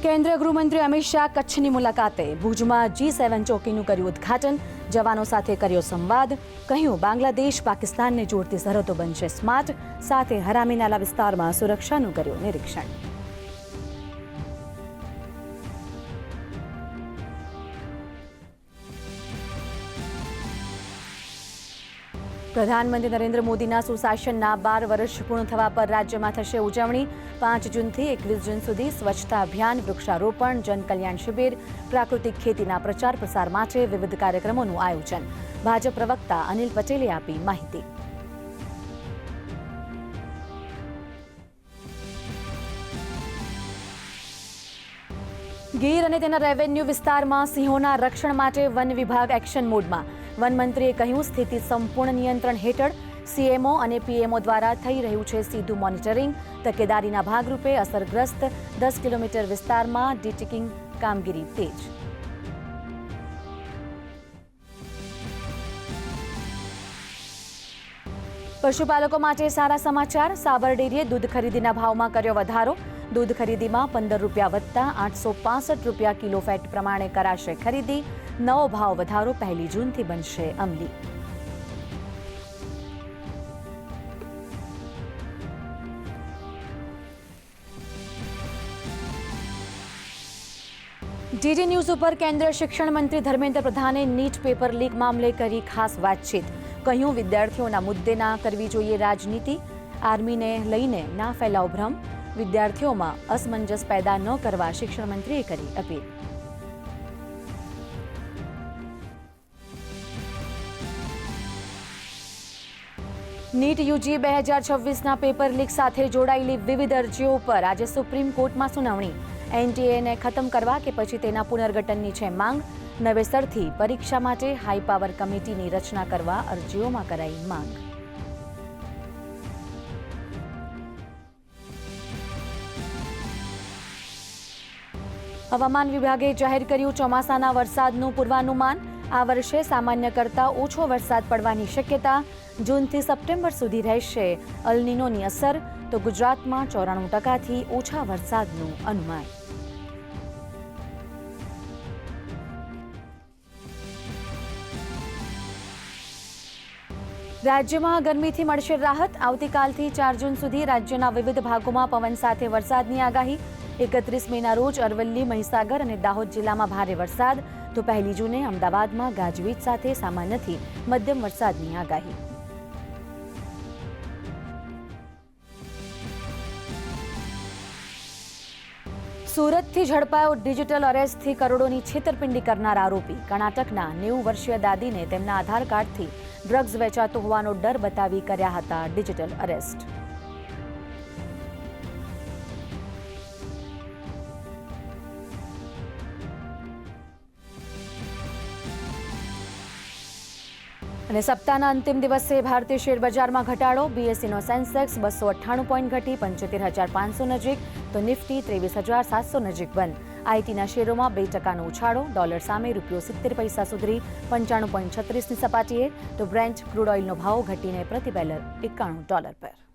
કેન્દ્રીય ગૃહમંત્રી અમિત શાહ કચ્છની મુલાકાતે ભુજમાં G7 ચોકીનું કર્યું ઉદ્ઘાટન, જવાનો સાથે કર્યો સંવાદ, કહ્યું બાંગ્લાદેશ પાકિસ્તાનને જોડતી સરહદો બનશે સ્માર્ટ, સાથે હરામીનાલા વિસ્તારમાં સુરક્ષાનું કર્યું નિરીક્ષણ. પ્રધાનમંત્રી નરેન્દ્ર મોદીના સુશાસનના 12 વર્ષ પૂર્ણ થવા પર રાજ્યમાં થશે ઉજવણી. 5 જૂનથી 21 જૂન સુધી સ્વચ્છતા અભિયાન, વૃક્ષારોપણ, જનકલ્યાણ શિબિર, પ્રાકૃતિક ખેતીના પ્રચાર પ્રસાર માટે વિવિધ કાર્યક્રમોનું આયોજન. ભાજપ પ્રવક્તા અનિલ પટેલે આપી માહિતી. ગીર અને તેના રેવન્યુ વિસ્તારમાં સિંહોના રક્ષણ માટે વન વિભાગ એક્શન મોડમાં. વનમંત્રીએ કહ્યું સ્થિતિ સંપૂર્ણ નિયંત્રણ હેઠળ. CMO અને PMO દ્વારા થઈ રહ્યું છે સીધું મોનિટરિંગ. તકેદારીના ભાગરૂપે અસરગ્રસ્ત 10 કિલોમીટર વિસ્તારમાં ડિટેકિંગ કામગીરી તેજ. પશુપાલકો માટે સારા સમાચાર. સાબર ડેરીએ દૂધ ખરીદીના ભાવમાં કર્યો વધારો. દૂધ ખરીદીમાં 15 રૂપિયા વધતા 865 રૂપિયા કિલો ફેટ પ્રમાણે કરાશે ખરીદી. નવો ભાવ વધારો 1 જૂનથી બનશે અમલી. DD ન્યૂઝ ઉપર કેન્દ્રીય શિક્ષણ મંત્રી ધર્મેન્દ્ર પ્રધાને નીટ પેપર લીક મામલે કરી ખાસ વાતચીત. કહ્યું વિદ્યાર્થીઓના મુદ્દે ના કરવી જોઈએ રાજનીતિ. આર્મીને લઈને ના ફેલાવ ભ્રમ. વિદ્યાર્થીઓમાં અસમંજસ પેદા ન કરવા શિક્ષણ મંત્રીએ કરી અપીલ. નીટ UG 2026ના પેપર લીક સાથે જોડાયેલી વિવિધ અરજીઓ પર આજે સુપ્રીમ કોર્ટમાં સુનાવણી. NTAને ખતમ કરવા કે પછી તેના પુનર્ગઠનની છે માંગ. નવેસરથી પરીક્ષા માટે હાઈ પાવર કમિટીની રચના કરવા અરજીઓમાં કરાઈ માંગ. હવામાન વિભાગે જાહેર કર્યું ચોમાસાના વરસાદનું પૂર્વાનુમાન. આ વર્ષે સામાન્ય કરતાં ઓછો વરસાદ પડવાની શક્યતા. જૂનથી સપ્ટેમ્બર સુધી રહેશે અલ નીનોની અસર. તો ગુજરાતમાં 94%થી ઓછા વરસાદનું અનુમાન. રાજ્યમાં ગરમીથી મળશે રાહત. આવતીકાલથી 4 જૂન સુધી રાજ્યના વિવિધ ભાગોમાં પવન સાથે વરસાદની આગાહી. 31 મેના રોજ અરવલ્લી, મહીસાગર અને દાહોદ જિલ્લામાં ભારે વરસાદ. તો 1 જૂને અમદાવાદમાં ગાજવીજ સાથે સામાન્યથી મધ્યમ વરસાદની આગાહી. સુરતથી ઝડપાયો ડિજિટલ અરેસ્ટથી કરોડોની છેતરપિંડી કરનાર આરોપી. કર્ણાટકના 90 વર્ષીય દાદીને તેમના આધાર કાર્ડથી ડ્રગ્સ વેચાતો હોવાનો ડર બતાવી કર્યા હતા ડિજિટલ અરેસ્ટ. અને સપ્તાહના અંતિમ દિવસે ભારતીય શેર બજારમાં ઘટાડો. BSEનો સેન્સેક્સ 298 પોઈન્ટ ઘટી 75,500 નજીક. તો નિફ્ટી 23,700 નજીક બંધ. આઈટીના શેરોમાં 2% ઉછાળો. ડોલર સામે ₹70 સુધરી 95.36ની સપાટીએ. તો બ્રેન્ટ ક્રૂડ ઓઇલનો ભાવ ઘટીને પ્રતિ બેરલ $91 પર.